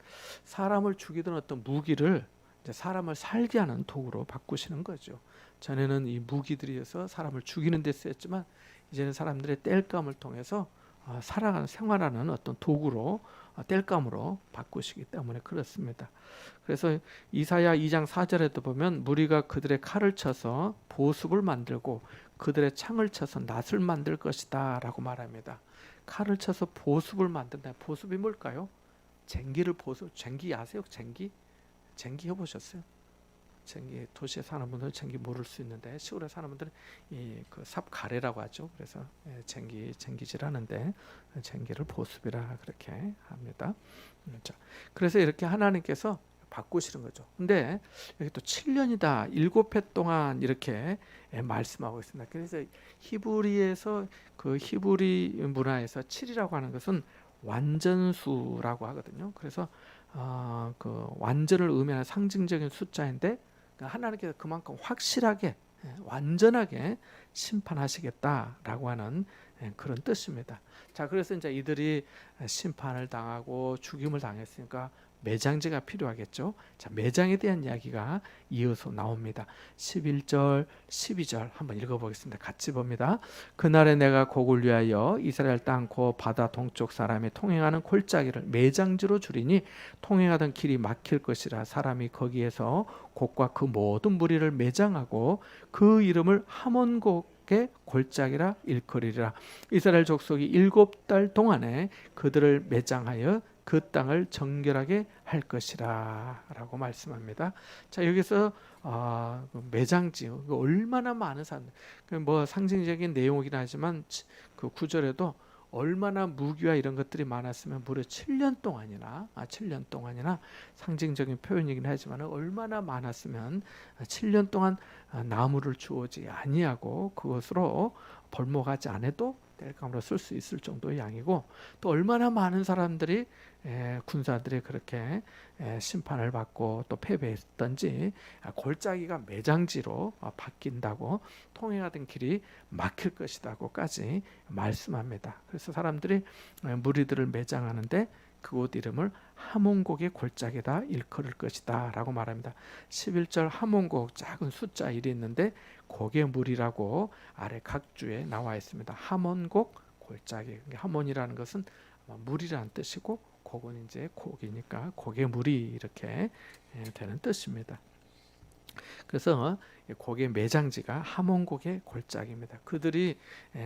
S1: 사람을 죽이던 어떤 무기를 이제 사람을 살게 하는 도구로 바꾸시는 거죠. 전에는 이 무기들이어서 사람을 죽이는 데 쓰였지만 이제는 사람들의 땔감을 통해서 살아가는 생활하는 어떤 도구로 땔감으로 바꾸시기 때문에 그렇습니다. 그래서 이사야 2장 4절에도 보면 무리가 그들의 칼을 쳐서 보습을 만들고 그들의 창을 쳐서 낫을 만들 것이다 라고 말합니다. 칼을 쳐서 보습을 만든다. 보습이 뭘까요? 쟁기를 보습. 쟁기 아세요? 쟁기 해보셨어요? 쟁기 도시에 사는 분들은 쟁기 모를 수 있는데 시골에 사는 분들은 그 삽가래라고 하죠. 그래서 쟁기질하는데 쟁기를 보습이라 그렇게 합니다. 자, 그래서 이렇게 하나님께서 바꾸시는 거죠. 근데 여기 또 7년이다, 7해 동안 이렇게 말씀하고 있습니다. 그래서 히브리에서 그 히브리 문화에서 7이라고 하는 것은 완전수라고 하거든요. 그래서 그 완전을 의미하는 상징적인 숫자인데 하나님께서 그만큼 확실하게 완전하게 심판하시겠다라고 하는 그런 뜻입니다. 자, 그래서 이제 이들이 심판을 당하고 죽임을 당했으니까 매장제가 필요하겠죠. 자, 매장에 대한 이야기가 이어서 나옵니다. 11절, 12절 한번 읽어보겠습니다. 같이 봅니다. 그날에 내가 곡을 위하여 이스라엘 땅 고 바다 동쪽 사람이 통행하는 골짜기를 매장지로 줄이니 통행하던 길이 막힐 것이라. 사람이 거기에서 곡과 그 모든 무리를 매장하고 그 이름을 하몬곡의 골짜기라 일컬으리라. 이스라엘 족속이 7달 동안에 그들을 매장하여 그 땅을 정결하게 할 것이라 라고 말씀합니다. 자, 여기서 매장지, 얼마나 많은 사람들, 뭐 상징적인 내용이긴 하지만 그 구절에도 얼마나 무기와 이런 것들이 많았으면 무려 7년 동안이나 상징적인 표현이긴 하지만 얼마나 많았으면 7년 동안 나무를 주오지 아니하고 그것으로 벌목하지 않아도 땔감으로 쓸 수 있을 정도의 양이고, 또 얼마나 많은 사람들이 군사들이 그렇게 심판을 받고 또 패배했던지 골짜기가 매장지로 바뀐다고, 통행하던 길이 막힐 것이다고까지 말씀합니다. 그래서 사람들이 무리들을 매장하는데 그곳 이름을 하몬곡의 골짜기다 일컬을 것이다 라고 말합니다. 11절 하몬곡 작은 숫자 1이 있는데 곡의 물이라고 아래 각주에 나와 있습니다. 하몬곡 골짜기, 하몬이라는 것은 물이라는 뜻이고 곡은 이제 곡이니까 곡의 물이 이렇게 되는 뜻입니다. 그래서 곡의 매장지가 하몬곡의 골짜기입니다. 그들이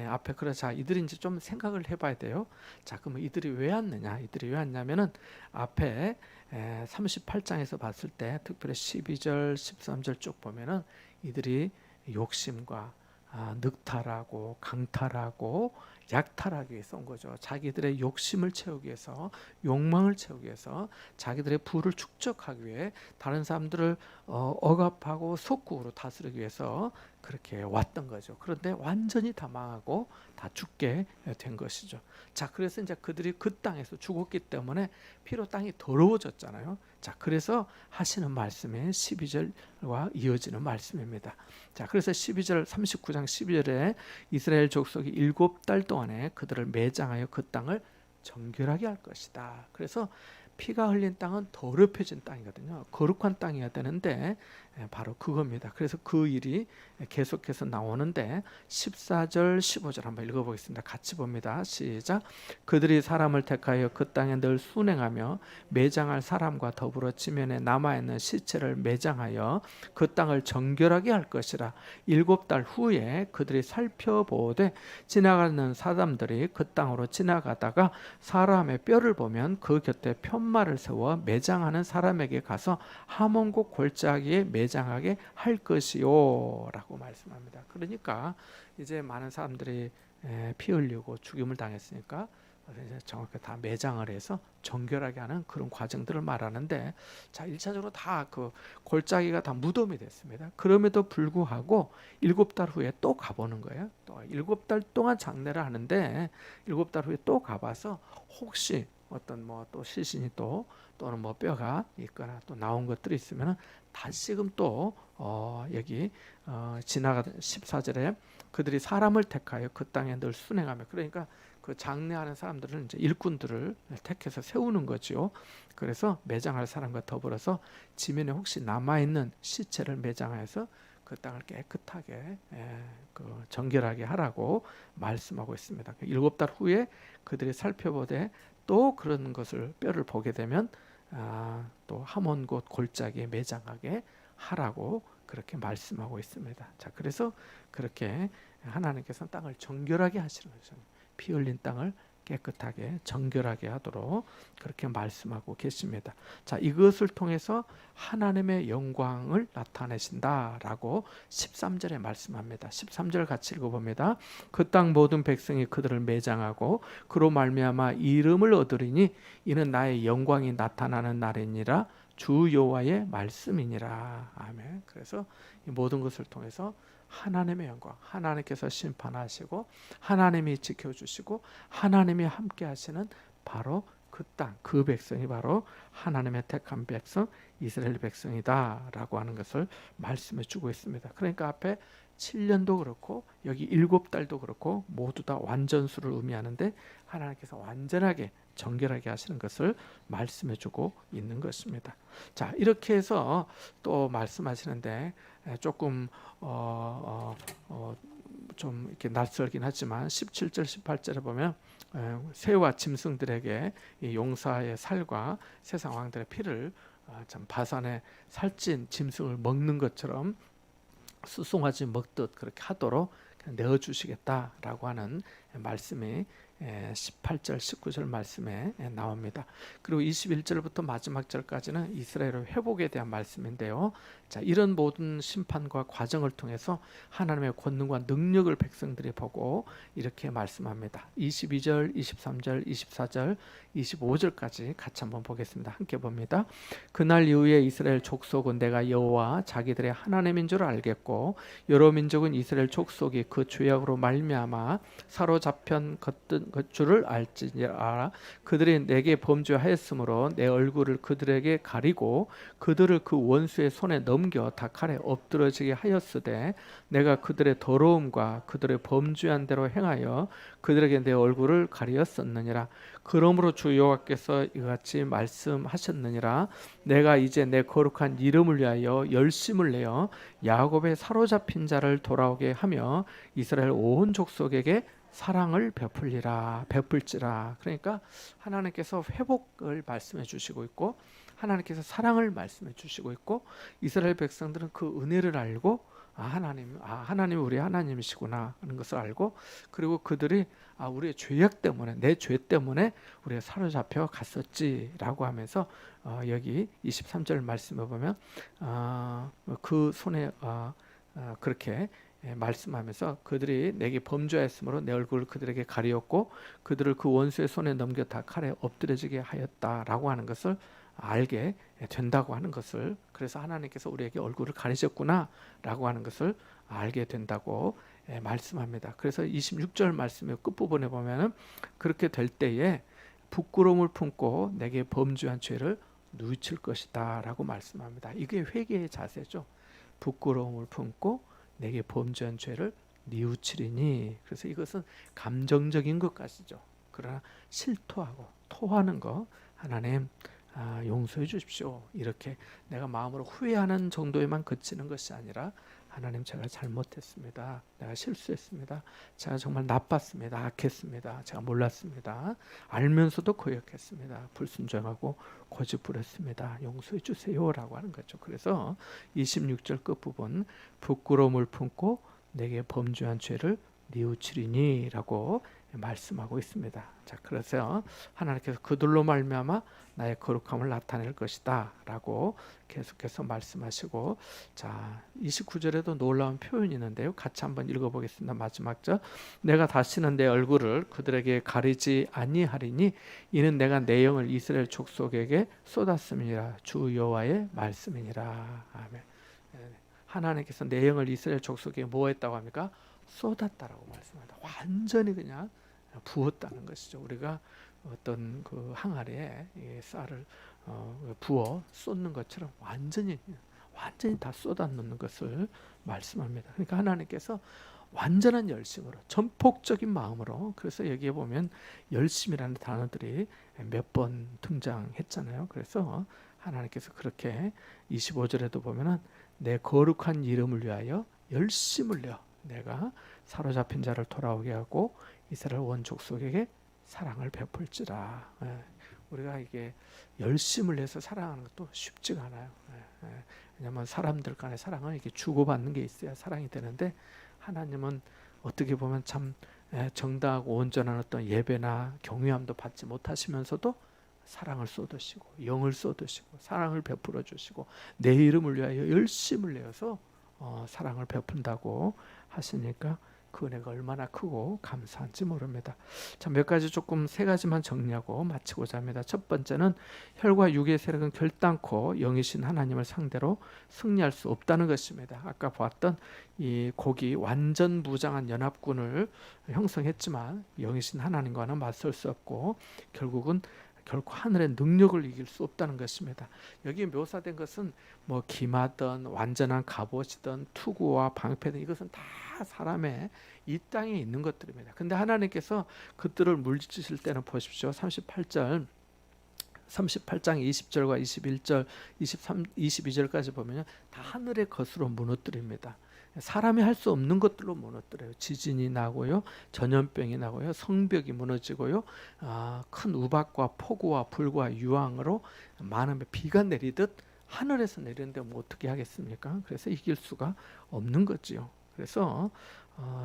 S1: 앞에 자, 이들이 이제 좀 생각을 해봐야 돼요. 자, 그러면 이들이 왜 왔느냐? 이들이 왜 왔냐면은 앞에 38장에서 봤을 때 특별히 12절, 13절 쭉 보면은 이들이 욕심과 늑탈하고 강탈하고 약탈하기 위해서 온 거죠. 자기들의 욕심을 채우기 위해서, 욕망을 채우기 위해서, 자기들의 부를 축적하기 위해 다른 사람들을 억압하고 속국으로 다스리기 위해서 그렇게 왔던 거죠. 그런데 완전히 다 망하고 다 죽게 된 것이죠. 자, 그래서 이제 그들이 그 땅에서 죽었기 때문에 피로 땅이 더러워졌잖아요. 자, 그래서 하시는 말씀이 12절과 이어지는 말씀입니다. 자, 그래서 39장 12절에 이스라엘 족속이 7달 동안에 그들을 매장하여 그 땅을 정결하게 할 것이다. 그래서 피가 흘린 땅은 더럽혀진 땅이거든요. 거룩한 땅이어야 되는데 바로 그겁니다. 그래서 그 일이 계속해서 나오는데 14절 15절 한번 읽어보겠습니다. 같이 봅니다. 시작. 그들이 사람을 택하여 그 땅에 늘 순행하며 매장할 사람과 더불어 지면에 남아있는 시체를 매장하여 그 땅을 정결하게 할 것이라. 7달 후에 그들이 살펴보되 지나가는 사람들이 그 땅으로 지나가다가 사람의 뼈를 보면 그 곁에 편말을 세워 매장하는 사람에게 가서 하몬곡 골짜기에 매장하게 할 것이요 라고 말씀합니다. 그러니까 이제 많은 사람들이 피 흘리고 죽임을 당했으니까 정확히 다 매장을 해서 정결하게 하는 그런 과정들을 말하는데, 자, 1차적으로 다 그 골짜기가 다 무덤이 됐습니다. 그럼에도 불구하고 7달 후에 또 가보는 거예요. 또 7달 동안 장례를 하는데 7달 후에 또 가봐서 혹시 어떤 뭐 또 시신이 또는 뭐 뼈가 있거나 또 나온 것들이 있으면 다시금 또 여기 지나가던 14절에 그들이 사람을 택하여 그 땅에 늘 순행하며, 그러니까 그 장례하는 사람들은 이제 일꾼들을 택해서 세우는 거죠. 그래서 매장할 사람과 더불어서 지면에 혹시 남아있는 시체를 매장해서 그 땅을 깨끗하게 그 정결하게 하라고 말씀하고 있습니다. 7달 후에 그들이 살펴보되 또 그런 것을 뼈를 보게 되면 또 하몬곳 골짜기에 매장하게 하라고 그렇게 말씀하고 있습니다. 자, 그래서 그렇게 하나님께서는 땅을 정결하게 하시는 거죠. 피 흘린 땅을 깨끗하게 정결하게 하도록 그렇게 말씀하고 계십니다. 자, 이것을 통해서 하나님의 영광을 나타내신다라고 13절에 말씀합니다. 13절 같이 읽어봅니다. 그 땅 모든 백성이 그들을 매장하고 그로 말미암아 이름을 얻으리니 이는 나의 영광이 나타나는 날이니라 주 여호와의 말씀이니라. 아멘. 그래서 이 모든 것을 통해서 하나님의 영광, 하나님께서 심판하시고 하나님이 지켜주시고 하나님이 함께 하시는 바로 그 땅, 그 백성이 바로 하나님의 택한 백성, 이스라엘 백성이다 라고 하는 것을 말씀해 주고 있습니다. 그러니까 앞에 7년도 그렇고 여기 7달도 그렇고 모두 다 완전수를 의미하는데 하나님께서 완전하게 정결하게 하시는 것을 말씀해 주고 있는 것입니다. 자, 이렇게 해서 또 말씀하시는데 조금 좀 이렇게 낯설긴 하지만 17절 18절에 보면 새와 짐승들에게 이 용사의 살과 세상 왕들의 피를 참 바산에 살찐 짐승을 먹는 것처럼 수송아지 먹듯 그렇게 하도록 내어주시겠다라고 하는 말씀이 18절 19절 말씀에 나옵니다. 그리고 21절부터 마지막 절까지는 이스라엘의 회복에 대한 말씀인데요. 자, 이런 모든 심판과 과정을 통해서 하나님의 권능과 능력을 백성들이 보고 이렇게 말씀합니다. 22절, 23절, 24절, 25절까지 같이 한번 보겠습니다. 함께 봅니다. 그날 이후에 이스라엘 족속은 내가 여호와 자기들의 하나님인 줄 알겠고 여러 민족은 이스라엘 족속이 그 죄악으로 말미암아 사로잡힌 것 줄을 알지니라. 그들이 내게 범죄하였으므로 내 얼굴을 그들에게 가리고 그들을 그 원수의 손에 넘겨 다 칼에 엎드러지게 하였으되 내가 그들의 더러움과 그들의 범죄한 대로 행하여 그들에게 내 얼굴을 가리었었느니라. 그러므로 주 여호와께서 이같이 말씀하셨느니라. 내가 이제 내 거룩한 이름을 위하여 열심을 내어 야곱의 사로잡힌 자를 돌아오게 하며 이스라엘 온 족속에게 사랑을 베풀지라. 그러니까 하나님께서 회복을 말씀해 주시고 있고 하나님께서 사랑을 말씀해 주시고 있고 이스라엘 백성들은 그 은혜를 알고 하나님 우리 하나님이시구나 하는 것을 알고 그리고 그들이 우리의 죄악 때문에 내 죄 때문에 우리가 사로잡혀 갔었지라고 하면서 여기 23절 말씀에 보면 그 손에 그렇게 말씀하면서 그들이 내게 범죄하였으므로 내 얼굴을 그들에게 가리었고 그들을 그 원수의 손에 넘겨 다 칼에 엎드려지게 하였다라고 하는 것을 알게 된다고 하는 것을 그래서 하나님께서 우리에게 얼굴을 가리셨구나라고 하는 것을 알게 된다고 말씀합니다. 그래서 26절 말씀의 끝부분에 보면은 그렇게 될 때에 부끄러움을 품고 내게 범죄한 죄를 누칠 것이다라고 말씀합니다. 이게 회개의 자세죠. 부끄러움을 품고 내게 범죄한 죄를 뉘우치리니. 그래서 이것은 감정적인 것 같죠. 그러나 실토하고 토하는 거 하나님 용서해 주십시오. 이렇게 내가 마음으로 후회하는 정도에만 그치는 것이 아니라 하나님 제가 잘못했습니다. 내가 실수했습니다. 제가 정말 나빴습니다. 악했습니다. 제가 몰랐습니다. 알면서도 거역했습니다. 불순종하고 고집부렸습니다. 용서해 주세요라고 하는 거죠. 그래서 26절 끝부분 부끄러움을 품고 내게 범죄한 죄를 뉘우치리니라고 말씀하고 있습니다. 자, 그래서 하나님께서 그들로 말미암아 나의 거룩함을 나타낼 것이다 라고 계속해서 말씀하시고 자 29절에도 놀라운 표현이 있는데요. 같이 한번 읽어보겠습니다. 마지막 절 내가 다시는 내 얼굴을 그들에게 가리지 아니하리니 이는 내가 내 영을 이스라엘 족속에게 쏟았음이니라 주 여호와의 말씀이니라. 아멘. 하나님께서 내 영을 이스라엘 족속에게 뭐 했다고 합니까? 쏟았다라고 말씀합니다. 완전히 그냥 부었다는 것이죠. 우리가 어떤 그 항아리에 쌀을 부어 쏟는 것처럼 완전히 다 쏟아 놓는 것을 말씀합니다. 그러니까 하나님께서 완전한 열심으로 전폭적인 마음으로 그래서 여기에 보면 열심이라는 단어들이 몇 번 등장했잖아요. 그래서 하나님께서 그렇게 25절에도 보면은 내 거룩한 이름을 위하여 열심을 내어 내가 사로잡힌 자를 돌아오게 하고 이스라엘 온 족속에게 사랑을 베풀지라. 우리가 이게 열심을 내서 사랑하는 것도 쉽지가 않아요. 왜냐하면 사람들 간의 사랑은 이렇게 주고받는 게 있어야 사랑이 되는데 하나님은 어떻게 보면 참 정당하고 온전한 어떤 예배나 경외함도 받지 못하시면서도 사랑을 쏟으시고 영을 쏟으시고 사랑을 베풀어 주시고 내 이름을 위하여 열심을 내어서 사랑을 베푼다고 하시니까 그 은혜가 얼마나 크고 감사한지 모릅니다. 자, 몇 가지 조금 세 가지만 정리하고 마치고자 합니다. 첫 번째는 혈과 육의 세력은 결단코 영이신 하나님을 상대로 승리할 수 없다는 것입니다. 아까 보았던 이 곡이 완전 무장한 연합군을 형성했지만 영이신 하나님과는 맞설 수 없고 결코 하늘의 능력을 이길 수 없다는 것입니다. 여기 묘사된 것은 뭐 기마든 완전한 갑옷이든 투구와 방패든 이것은 다 사람의 이 땅에 있는 것들입니다. 근데 하나님께서 그들을 물리치실 때는 보십시오. 38장 20절과 21절, 23, 22절까지 보면 다 하늘의 것으로 무너뜨립니다. 사람이 할 수 없는 것들로 무너뜨려요. 지진이 나고요, 전염병이 나고요, 성벽이 무너지고요, 큰 우박과 폭우와 불과 유황으로 많은 비가 내리듯 하늘에서 내리는데 뭐 어떻게 하겠습니까? 그래서 이길 수가 없는 거지요. 그래서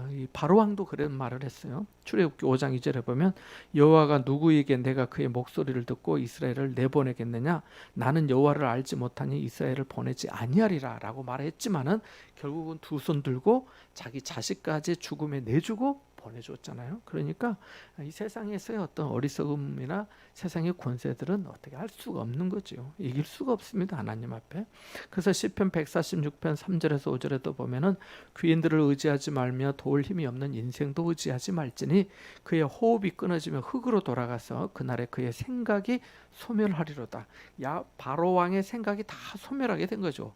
S1: 이 바로왕도 그런 말을 했어요. 출애굽기 5장 2절에 보면 여호와가 누구에게 내가 그의 목소리를 듣고 이스라엘을 내보내겠느냐? 나는 여호와를 알지 못하니 이스라엘을 보내지 아니하리라 라고 말했지만은 결국은 두 손 들고 자기 자식까지 죽음에 내주고 보내줬잖아요. 그러니까 이 세상에서의 어떤 어리석음이나 세상의 권세들은 어떻게 할 수가 없는 거죠. 이길 수가 없습니다. 하나님 앞에. 그래서 시편 146편 3절에서 5절에도 보면은 귀인들을 의지하지 말며 도울 힘이 없는 인생도 의지하지 말지니 그의 호흡이 끊어지면 흙으로 돌아가서 그날에 그의 생각이 소멸하리로다. 바로왕의 생각이 다 소멸하게 된 거죠.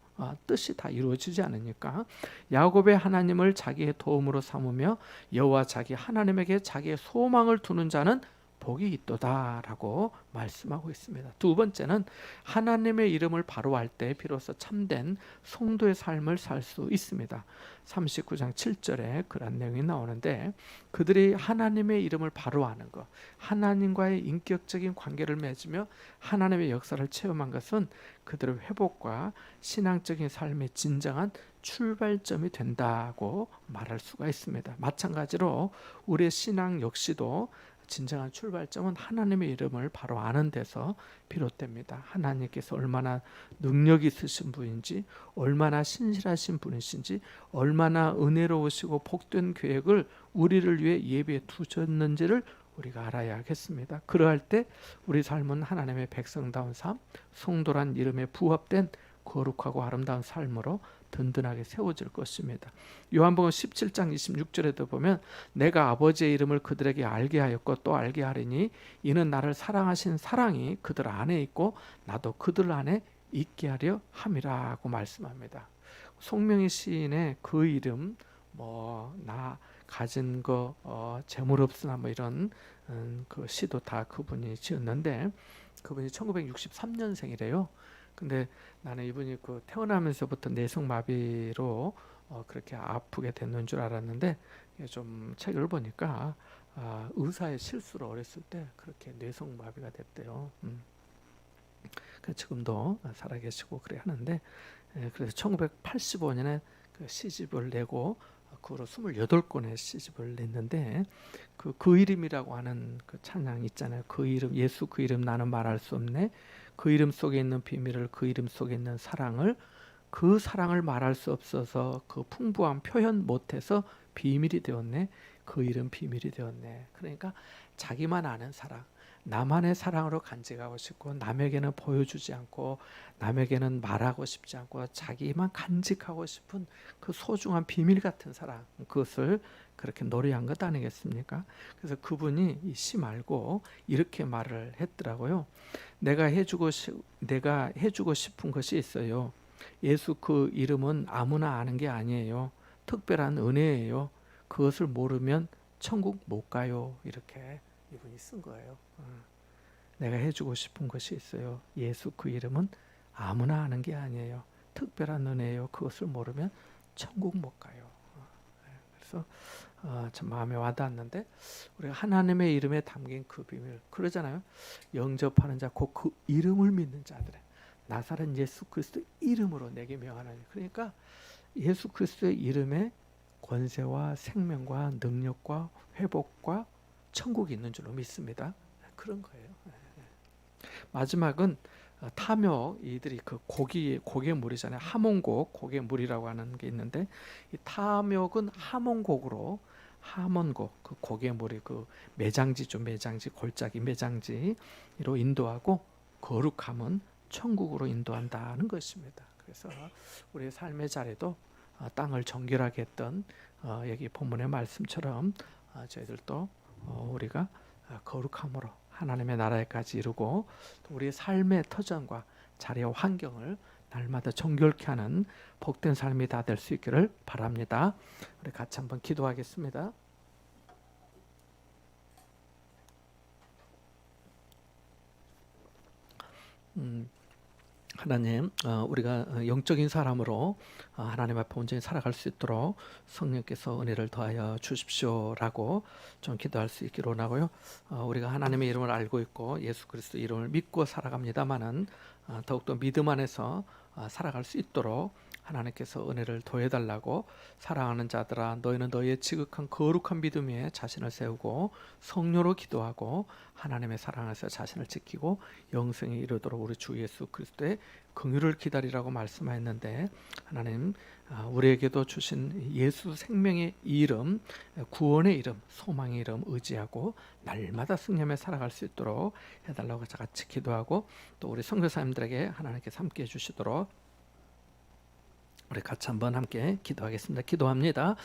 S1: 뜻이 다 이루어지지 않으니까. 야곱의 하나님을 자기의 도움으로 삼으며 여호와 자기 하나님에게 자기의 소망을 두는 자는 복이 있도다라고 말씀하고 있습니다. 두 번째는 하나님의 이름을 바로할 때 비로소 참된 성도의 삶을 살 수 있습니다. 39장 7절에 그런 내용이 나오는데 그들이 하나님의 이름을 바로하는 것, 하나님과의 인격적인 관계를 맺으며 하나님의 역사를 체험한 것은 그들의 회복과 신앙적인 삶의 진정한 출발점이 된다고 말할 수가 있습니다. 마찬가지로 우리의 신앙 역시도 진정한 출발점은 하나님의 이름을 바로 아는 데서 비롯됩니다. 하나님께서 얼마나 능력 있으신 분인지, 얼마나 신실하신 분이신지, 얼마나 은혜로우시고 복된 계획을 우리를 위해 예비해 두셨는지를 우리가 알아야겠습니다. 그러할 때 우리 삶은 하나님의 백성다운 삶, 성도란 이름에 부합된 거룩하고 아름다운 삶으로 든든하게 세워질 것입니다. 요한복음 17장 26절에도 보면 내가 아버지의 이름을 그들에게 알게 하였고 또 알게 하리니 이는 나를 사랑하신 사랑이 그들 안에 있고 나도 그들 안에 있게 하려 함이라고 말씀합니다. 송명희 시인의 그 이름 나 가진 거 재물 없으나 뭐 이런 그 시도 다 그분이 지었는데 그분이 1963년생이래요. 근데 나는 이분이 그 태어나면서부터 내성마비로 그렇게 아프게 됐는 줄 알았는데 좀 책을 보니까 의사의 실수로 어렸을 때 그렇게 뇌성마비가 됐대요. 지금도 살아계시고 그래 하는데 그래서 1985년에 그 시집을 내고 그 후로 28권의 시집을 냈는데 그 이름이라고 하는 그 찬양 있잖아요. 그 이름 예수 그 이름 나는 말할 수 없네. 그 이름 속에 있는 비밀을 그 이름 속에 있는 사랑을 그 사랑을 말할 수 없어서 그 풍부한 표현 못해서 비밀이 되었네. 그 이름 비밀이 되었네. 그러니까 자기만 아는 사랑, 나만의 사랑으로 간직하고 싶고 남에게는 보여주지 않고 남에게는 말하고 싶지 않고 자기만 간직하고 싶은 그 소중한 비밀 같은 사랑, 그것을 그렇게 노래한 것 아니겠습니까? 그래서 그분이 이 시 말고 이렇게 말을 했더라고요. 내가 해주고 싶은 것이 있어요. 예수 그 이름은 아무나 아는 게 아니에요. 특별한 은혜예요. 그것을 모르면 천국 못 가요. 이렇게 이분이 쓴 거예요. 내가 해주고 싶은 것이 있어요. 예수 그 이름은 아무나 아는 게 아니에요. 특별한 은혜예요. 그것을 모르면 천국 못 가요. 그래서 참 마음에 와닿았는데 우리가 하나님의 이름에 담긴 그 비밀 그러잖아요. 영접하는 자 곧 그 이름을 믿는 자들의 나사렛 예수 그리스도 이름으로 내게 명하나니. 그러니까 예수 그리스도의 이름에 권세와 생명과 능력과 회복과 천국이 있는 줄로 믿습니다. 그런 거예요. 마지막은 탐욕, 이들이 그 고기의 물이잖아요. 하몬곡, 고기의 물이라고 하는 게 있는데, 이 탐욕은 하몬곡으로, 하몬곡, 그 고기의 물이 그 매장지죠. 매장지, 골짜기 매장지로 인도하고, 거룩함은 천국으로 인도한다는 것입니다. 그래서 우리의 삶의 자리도 땅을 정결하게 했던 여기 본문의 말씀처럼 저희들도 우리가 거룩함으로 하나님의 나라에까지 이루고 또 우리의 삶의 터전과 자리와 환경을 날마다 정결케 하는 복된 삶이 다 될 수 있기를 바랍니다. 우리 같이 한번 기도하겠습니다. 하나님, 우리가 영적인 사람으로 하나님 앞에 온전히 살아갈 수 있도록 성령께서 은혜를 더하여 주십시오라고 좀 기도할 수 있기로 원하고요. 우리가 하나님의 이름을 알고 있고 예수 그리스도 이름을 믿고 살아갑니다마는 더욱더 믿음 안에서 살아갈 수 있도록 하나님께서 은혜를 더해달라고, 사랑하는 자들아 너희는 너희의 지극한 거룩한 믿음 위에 자신을 세우고 성령으로 기도하고 하나님의 사랑 안에서 자신을 지키고 영생에 이르도록 우리 주 예수 그리스도의 긍휼을 기다리라고 말씀하였는데, 하나님 우리에게도 주신 예수 생명의 이름, 구원의 이름, 소망의 이름 의지하고 날마다 승리하며 살아갈 수 있도록 해달라고 같이 기도하고, 또 우리 선교사님들에게 하나님께서 함께 해주시도록 우리 같이 한번 함께 기도하겠습니다. 기도합니다.